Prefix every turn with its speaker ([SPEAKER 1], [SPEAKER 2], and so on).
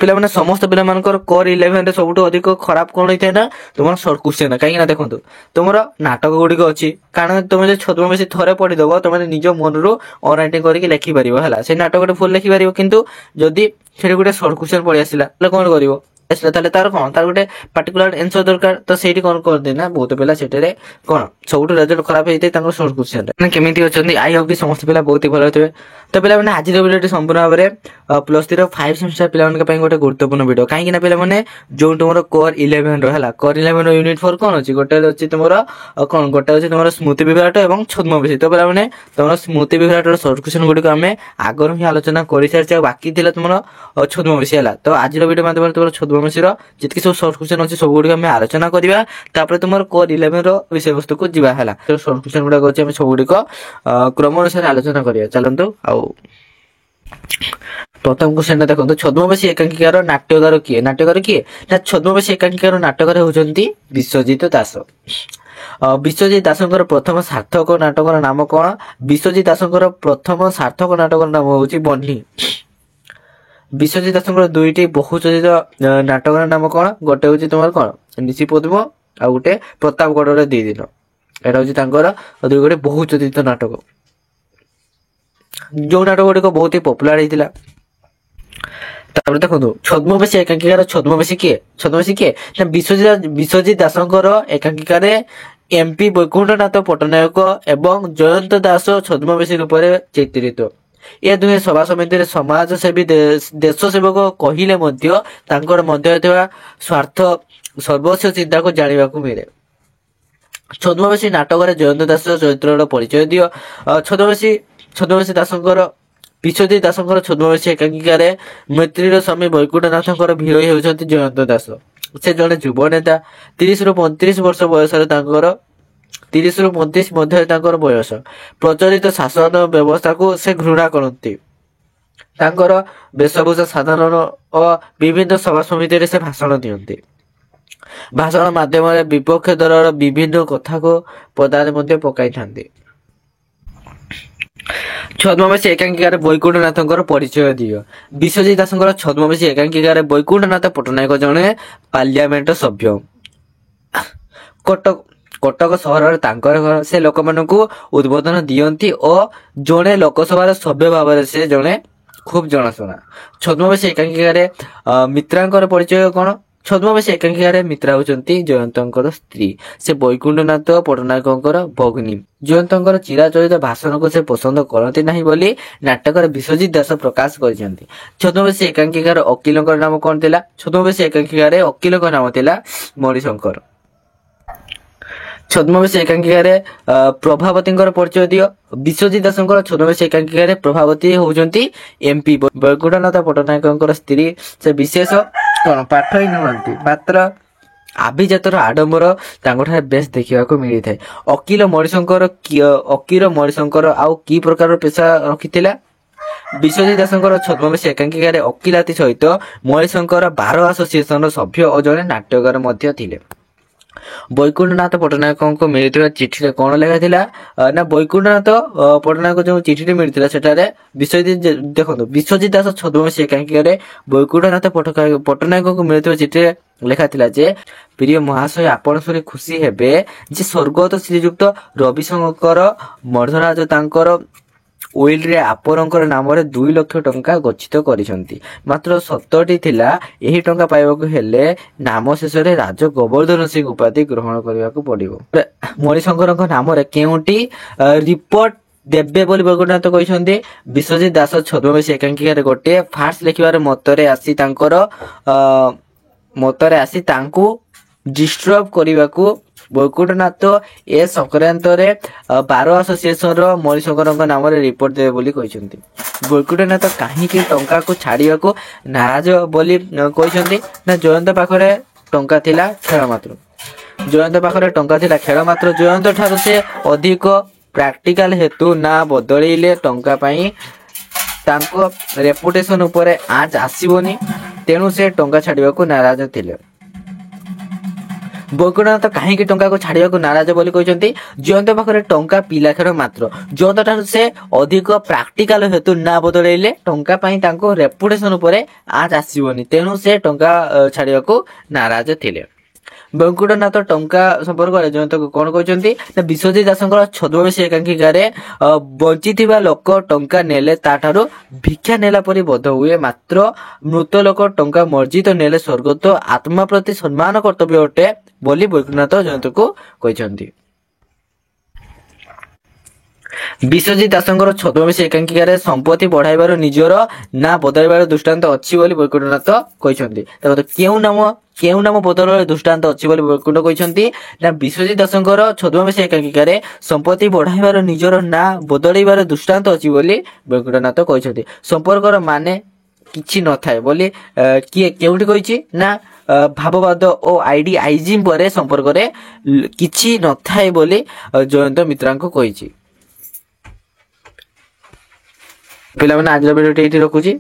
[SPEAKER 1] ପିଲାମାନେ ସମସ୍ତ ପିଲାମାନଙ୍କର କୋର 11 ରେ ସବୁଠୁ ଅଧିକ ଖରାପ କଣ ହେଇଥାଏ ନା ତୁମର ସର୍ଟ କ୍ୱେଶ୍ଚନ। କାହିଁକି ନା ଦେଖନ୍ତୁ ତୁମର ନାଟକ ଗୁଡିକ ଅଛି, କାରଣ ତୁମେ ଯଦି ଛଦ୍ମବେଶୀ ଥରେ ପଢିଦବ ତମେ ନିଜ ମନରୁ ଅନରାଇଟିଂ କରିକି ଲେଖିପାରିବ ହେଲା, ସେଇ ନାଟକଟେ ଫୁଲ ଲେଖିପାରିବ। କିନ୍ତୁ ଯଦି ସେଠି ଗୋଟେ ସର୍ଟ କ୍ୱେଶ୍ଚନ ପଳେଇ ଆସିଲା ତାହେଲେ କଣ କରିବ? ଆସିଲା ତାହେଲେ ତାର କଣ ତାର ଗୋଟେ ପାର୍ଟିକୁଲାର ଆନ୍ସର ଦରକାର। ତ ସେଇଠି କଣ କରନ୍ତି ନା ବହୁତ ପିଲା ସେଠାରେ କଣ ସବୁଠୁ ରେଜଲ୍ଟ ଖରାପ ହେଇଥାଏ ତାଙ୍କର ସର୍ଟ କ୍ୱେଶ୍ଚନ। କେମିତି ଅଛନ୍ତି? ଆଇ ହୋପ କି ସମସ୍ତ ପିଲା ବହୁତ ଭଲ ହେଇଥିବେ। ତ ପିଲାମାନେ ଆଜିର ଭିଡିଓଟି ସମ୍ପୂର୍ଣ୍ଣ ଭାବରେ +3 ର 5 ସେମିଷ୍ଟର ପିଲାମାନଙ୍କ ପାଇଁ ଗୋଟେ ଗୁରୁତ୍ୱପୂର୍ଣ୍ଣ ଭିଡିଓ। କାହିଁକି ନା ପିଲାମାନେ ଯୋଉ ତୁମର କୋର 11 ର ହେଲା, କୋର 11 ର ୟୁନିଟ 4 କଣ ଅଛି? ଗୋଟେ ଅଛି ତୁମର କଣ ଗୋଟେ ଅଛି ତୁମର ସ୍ମୃତି ବିଭ୍ରାଟ ଏବଂ ଛଦ୍ମବେଶୀ। ତ ପିଲାମାନେ ତୁମର ସ୍ମୃତି ବିଭ୍ରାଟର ସର୍ଟ କ୍ୱେଶ୍ଚନ ଗୁଡିକ ଆମେ ଆଗରୁ ହିଁ ଆଲୋଚନା କରିସାରିଛେ, ଆଉ ବାକି ଥିଲା ତୁମର ଛଦ୍ମବେଶୀ ହେଲା। ତ ଆଜିର ଭିଡିଓ ମାଧ୍ୟମରେ ତୁମର ଛଦ୍ମବେଶୀର ଯେତିକି ସବୁ ସର୍ଟ କ୍ୱେଶ୍ଚନ ଅଛି ସବୁ ଗୁଡିକ ଆମେ ଆଲୋଚନା କରିବା। ତାପରେ ତୁମର କୋର 11 ର ବିଷୟବସ୍ତୁକୁ ଯିବା ହେଲା। ସର୍ଟ କ୍ୱେଶ୍ଚନ ଗୁଡାକ ଅଛି ଆମେ ସବୁ ଗୁଡିକ କ୍ରମ ଅନୁସାରେ ଆଲୋଚନା କରିବା। ଚାଲନ୍ତୁ। ଆଉ ପ୍ରଥମ କ୍ୱେଶ୍ଚନଟା ଦେଖନ୍ତୁ, ଛଦ୍ମବେଶୀ ଏକାଙ୍କିକାର ନାଟ୍ୟକାର କିଏ? ନାଟ୍ୟକାର କିଏ ନା ଛଦ୍ମବେଶୀ ଏକାଙ୍କିକାର ନାଟକରେ ହେଉଛନ୍ତି ବିଶ୍ୱଜିତ ଦାସ। ବିଶ୍ୱଜିତ ଦାସଙ୍କର ପ୍ରଥମ ସାର୍ଥକ ନାଟକର ନାମ କଣ? ବିଶ୍ୱଜିତ ଦାସଙ୍କର ପ୍ରଥମ ସାର୍ଥକ ନାଟକର ନାମ ହଉଛି ବହ୍ନି। ବିଶ୍ୱଜିତ ଦାସଙ୍କର ଦୁଇଟି ବହୁଚରିତ ନାଟକର ନାମ କଣ? ଗୋଟେ ହଉଛି ତୁମର କଣ ନିଶି ପଦ୍ମ, ଆଉ ଗୋଟେ ପ୍ରତାପଗଡର 2 ଦିନ। ଏଟା ହଉଛି ତାଙ୍କର ଦୁଇ ଗୋଟେ ବହୁଚରିତ ନାଟକ, ଯୋଉ ନାଟକ ଗୁଡିକ ବହୁତ ହି ପପୁଲାର ହେଇଥିଲା। ତାପରେ ଦେଖନ୍ତୁ ଛଦ୍ମବେଶୀ ଏକାଙ୍କିକାର ଛଦ୍ମବେଶୀ କିଏ? ଛଦ୍ମବେଶୀ କିଏ ନା ବିଶ୍ୱଜିତ ଦାସଙ୍କର ଏକାଙ୍କିକାରେ MP ବୈକୁଣ୍ଠନାଥ ପଟ୍ଟନାୟକ ଏବଂ ଜୟନ୍ତ ଦାସ ଛଦ୍ମବେଶୀ ରୂପରେ ଚିତ୍ରିତ। ଏ ଦୁହେଁ ସଭା ସମିତିରେ ସମାଜସେବୀ ଦେଶ ସେବକ କହିଲେ ମଧ୍ୟ ତାଙ୍କର ମଧ୍ୟରେ ଥିବା ସ୍ୱାର୍ଥ ସର୍ବସ୍ୱ ଚିନ୍ତାକୁ ଜାଣିବାକୁ ମିଳେ। ଛଦ୍ମବେଶୀ ନାଟକରେ ଜୟନ୍ତ ଦାସ ଚରିତ୍ରର ପରିଚୟ ଦିଅ। ଛଦ୍ମବେଶୀ ଦାସଙ୍କର ବିଶ୍ୱଜିତ ଦାସଙ୍କର ଛଦ୍ମବେଶୀ ଏକାଙ୍କିକାରେ ମୈତ୍ରୀର ସ୍ୱାମୀ ବୈକୁଣ୍ଠନାଥଙ୍କର ଭିରୋଇ ହେଉଛନ୍ତି ଜୟନ୍ତ ଦାସ। ସେ ଜଣେ ଯୁବ ନେତା। 30 ରୁ 35 ବର୍ଷ ବୟସରେ ତାଙ୍କର 30 ରୁ 35 ମଧ୍ୟରେ ତାଙ୍କର ବୟସ। ପ୍ରଚଳିତ ଶାସନ ବ୍ୟବସ୍ଥାକୁ ସେ ଘୃଣା କରନ୍ତି। ତାଙ୍କର ବେଶଭୂଷା ସାଧାରଣ ଓ ବିଭିନ୍ନ ସଭା ସମିତିରେ ସେ ଭାଷଣ ଦିଅନ୍ତି। ଭାଷଣ ମାଧ୍ୟମରେ ବିପକ୍ଷ ଦଳର ବିଭିନ୍ନ କଥାକୁ ପଦାରେ ମଧ୍ୟ ପକାଇଥାନ୍ତି। ଛଦ୍ମବେଶୀ ଏକାଙ୍କିକାରେ ବୈକୁଣ୍ଠନାଥଙ୍କର ପରିଚୟ ଦିଅ। ବିଶ୍ୱଜିତ ଦାସଙ୍କର ଛଦ୍ମବେଶୀ ଏକାଙ୍କିକାରେ ବୈକୁଣ୍ଠନାଥ ପଟ୍ଟନାୟକ ଜଣେ ପାର୍ଲିଆମେଣ୍ଟ ସଭ୍ୟ। କଟକ ସହରରେ ତାଙ୍କର ଘର। ସେ ଲୋକମାନଙ୍କୁ ଉଦ୍ବୋଧନ ଦିଅନ୍ତି ଓ ଜଣେ ଲୋକସଭାର ସଭ୍ୟ ଭାବରେ ସେ ଜଣେ ଖୁବ ଜଣାଶୁଣା। ଛଦ୍ମବେଶୀ ଏକାଙ୍କିକାରେ ମିତ୍ରାଙ୍କର ପରିଚୟ କଣ? ଛଦ୍ମବେଶୀ ଏକାଙ୍କିକାରେ ମିତ୍ରା ହେଉଛନ୍ତି ଜୟନ୍ତଙ୍କର ସ୍ତ୍ରୀ। ସେ ବୈକୁଣ୍ଠନାଥ ପଟ୍ଟନାୟକଙ୍କର ଭଗ୍ନୀ। ଜୟନ୍ତଙ୍କର ଚିରାଚରିତ ଭାଷଣକୁ ସେ ପସନ୍ଦ କରନ୍ତି ନାହିଁ ବୋଲି ନାଟକରେ ବିଶ୍ୱଜିତ ଦାସ ପ୍ରକାଶ କରିଛନ୍ତି। ଛଦ୍ମବେଶୀ ଏକାଙ୍କିକାର ଓକିଲଙ୍କର ନାମ କଣ ଥିଲା? ଛଦ୍ମବେଶୀ ଏକାଙ୍କିକାରେ ଓକିଲଙ୍କ ନାମ ଥିଲା ମଣିଶଙ୍କର। ଛଦ୍ମବେଶୀ ଏକାଙ୍କିକାରେ ପ୍ରଭାବତୀଙ୍କର ପରିଚୟ ଦିଅ। ବିଶ୍ୱଜିତ ଦାସଙ୍କର ଛଦ୍ମବେଶୀ ଏକାଙ୍କିକାରେ ପ୍ରଭାବତୀ ହେଉଛନ୍ତି MP ବୈକୁଣ୍ଠନାଥ ପଟ୍ଟନାୟକଙ୍କର ସ୍ତ୍ରୀ। ସେ ବିଶେଷ କଣ ପାଠ ହିଁ ନୁହନ୍ତି, ମାତ୍ର ଆଭିଜାତର ଆଡମ୍ବର ତାଙ୍କଠାରେ ବେଶ ଦେଖିବାକୁ ମିଳିଥାଏ। ଓକିଲ ମଣିଶଙ୍କର ଆଉ କି ପ୍ରକାର ପେଶା ରଖିଥିଲା? ବିଶ୍ୱଜିତ ଦାସଙ୍କର ଛଦ୍ମବେଶୀ ଏକାଙ୍କିକାରେ ଓକିଲାତି ସହିତ ମଣିଶଙ୍କର ବାର ଆସୋସିଏସନର ସଭ୍ୟ ଓ ଜଣେ ନାଟ୍ୟକାର ମଧ୍ୟ ଥିଲେ। ବୈକୁଣ୍ଠନାଥ ପଟ୍ଟନାୟକଙ୍କୁ ମିଳିଥିବା ଚିଠିରେ କଣ ଲେଖାଥିଲା ନା ବୈକୁଣ୍ଠନାଥ ପଟ୍ଟନାୟକ ଯୋଉ ଚିଠିଟି ମିଳିଥିଲା ସେଠାରେ ବିଶ୍ୱଜିତ ଦାସ ଛଦ୍ମବେଶୀ ଏକାଙ୍କିକାରେ ବୈକୁଣ୍ଠନାଥ ପଟ୍ଟନାୟକଙ୍କୁ ମିଳିଥିବା ଚିଠିରେ ଲେଖାଥିଲା ଯେ ପ୍ରିୟ ମହାଶୟ, ଆପଣ ଶୁଣି ଖୁସି ହେବେ ଯେ ସ୍ୱର୍ଗତ ଶ୍ରୀଯୁକ୍ତ ରବିଶଙ୍କର ମର୍ଦ୍ଦରାଜ ତାଙ୍କର ୱିଲରେ ଆପଣଙ୍କର ନାମରେ 2 ଲକ୍ଷ ଟଙ୍କା ଗଚ୍ଛିତ କରିଛନ୍ତି। ମାତ୍ର ସର୍ତ୍ତଟି ଥିଲା ଏହି ଟଙ୍କା ପାଇବାକୁ ହେଲେ ନାମ ଶେଷରେ ରାଜ ଗୋବର୍ଦ୍ଧନ ସିଂ ଉପାଧି ଗ୍ରହଣ କରିବାକୁ ପଡିବ। ମଣିଶଙ୍କରଙ୍କ ନାମରେ କେଉଁଟି ରିପୋର୍ଟ ଦେବେ ବୋଲି ବୈକୁଣ୍ଠନାଥ କହିଛନ୍ତି। ବିଶ୍ୱଜିତ ଦାସ ଛଦ୍ମବେଶୀ ଏକାଙ୍କିକାରେ ଗୋଟିଏ ଫାର୍ସ ଲେଖିବାର ମତରେ ଆସି ତାଙ୍କୁ ଡିଷ୍ଟର୍ବ କରିବାକୁ ବୈକୁଣ୍ଠନାଥ ଏ ସଂକ୍ରାନ୍ତରେ ବାର ଆସୋସିଏସନର ମଣିଶଙ୍କରଙ୍କ ନାମରେ ରିପୋର୍ଟ ଦେବେ ବୋଲି କହିଛନ୍ତି। ବୈକୁଣ୍ଠନାଥ କାହିଁକି ଟଙ୍କାକୁ ଛାଡିବାକୁ ନାରାଜ ବୋଲି କହିଛନ୍ତି ନା ଜୟନ୍ତ ପାଖରେ ଟଙ୍କା ଥିଲା ଖେଳ ମାତ୍ର। ଜୟନ୍ତ ଠାରୁ ସେ ଅଧିକ ପ୍ରାକ୍ଟିକାଲ ହେତୁ ନା ବଦଳେଇଲେ ଟଙ୍କା ପାଇଁ ତାଙ୍କ ରେପୁଟେସନ ଉପରେ ଆଞ୍ଚ ଆସିବନି, ତେଣୁ ସେ ଟଙ୍କା ଛାଡିବାକୁ ନାରାଜ ଥିଲେ। ବୈକୁଣ୍ଠନାଥ କାହିଁକି ଟଙ୍କାକୁ ଛାଡିବାକୁ ନାରାଜ ବୋଲି କହିଛନ୍ତି? ଜୟନ୍ତ ପାଖରେ ଟଙ୍କା ପିଲାଖେଳ ମାତ୍ର। ଜୟନ୍ତ ଠାରୁ ସେ ଅଧିକ ପ୍ରାକ୍ଟିକାଲ ହେତୁ ନା ବଦଳେଇଲେ ଟଙ୍କା ପାଇଁ ତାଙ୍କୁ ରେପୁଟେସନ ଉପରେ ଆଞ୍ଚ ଆସିବନି, ତେଣୁ ସେ ଟଙ୍କା ଛାଡିବାକୁ ନାରାଜ ଥିଲେ। ବୈକୁଣ୍ଠନାଥ ଟଙ୍କା ସମ୍ପର୍କରେ ଜୟନ୍ତକୁ କଣ କହିଛନ୍ତି ନା ବିଶ୍ୱଜିତ ଦାସଙ୍କର ଛଦ୍ମବେଶୀ ଏକାଙ୍କିକାରେ ବଞ୍ଚିଥିବା ଲୋକ ଟଙ୍କା ନେଲେ ତାଠାରୁ ଭିକ୍ଷା ନେଲା ପରି ବୋଧ ହୁଏ, ମାତ୍ର ମୃତ ଲୋକ ଟଙ୍କା ମର୍ଜିତ ନେଲେ ସ୍ୱର୍ଗତ ଆତ୍ମା ପ୍ରତି ସମ୍ମାନ କର୍ତ୍ତବ୍ୟ ଅଟେ ବୋଲି ବୈକୁଣ୍ଠନାଥ ଜୟନ୍ତକୁ କହିଛନ୍ତି। ବିଶ୍ୱଜିତ ଦାସଙ୍କର ଛଦ୍ମବେଶୀ ଏକାଙ୍କିକାରେ ସମ୍ପତ୍ତି ବଢାଇବାର ନିଜର ନା ବଦଳାଇବାର ଦୃଷ୍ଟାନ୍ତ ଅଛି ବୋଲି ବୈକୁଣ୍ଠନାଥ କହିଛନ୍ତି। ଦେଖନ୍ତୁ କେଉଁ ନାମ ବଦଳରେ ଦୃଷ୍ଟାନ୍ତ ଅଛି ବୋଲି ବୈକୁଣ୍ଠ କହିଛନ୍ତି ନା ବିଶ୍ୱଜିତ ଦାସଙ୍କର ଛଦ୍ମବେଶୀ ଏକାଙ୍କିକାରେ ସମ୍ପତ୍ତି ବଢାଇବାର ନିଜର ନା ବଦଳାଇବାର ଦୃଷ୍ଟାନ୍ତ ଅଛି ବୋଲି ବୈକୁଣ୍ଠନାଥ କହିଛନ୍ତି। ସମ୍ପର୍କର ମାନେ କିଛି ନଥାଏ ବୋଲି କିଏ କେଉଁଠି କହିଛି ନା ଭାବବାଦ ଓ ଆଇଡିଆଇଜିମ୍ ପରେ ସମ୍ପର୍କରେ କିଛି ନଥାଏ ବୋଲି ଜୟନ୍ତ ମିତ୍ରାଙ୍କୁ କହିଛି। ପିଲାମାନେ ଆଜିର ଭିଡ଼ିଓଟି ଏଇଠି ରଖୁଛି।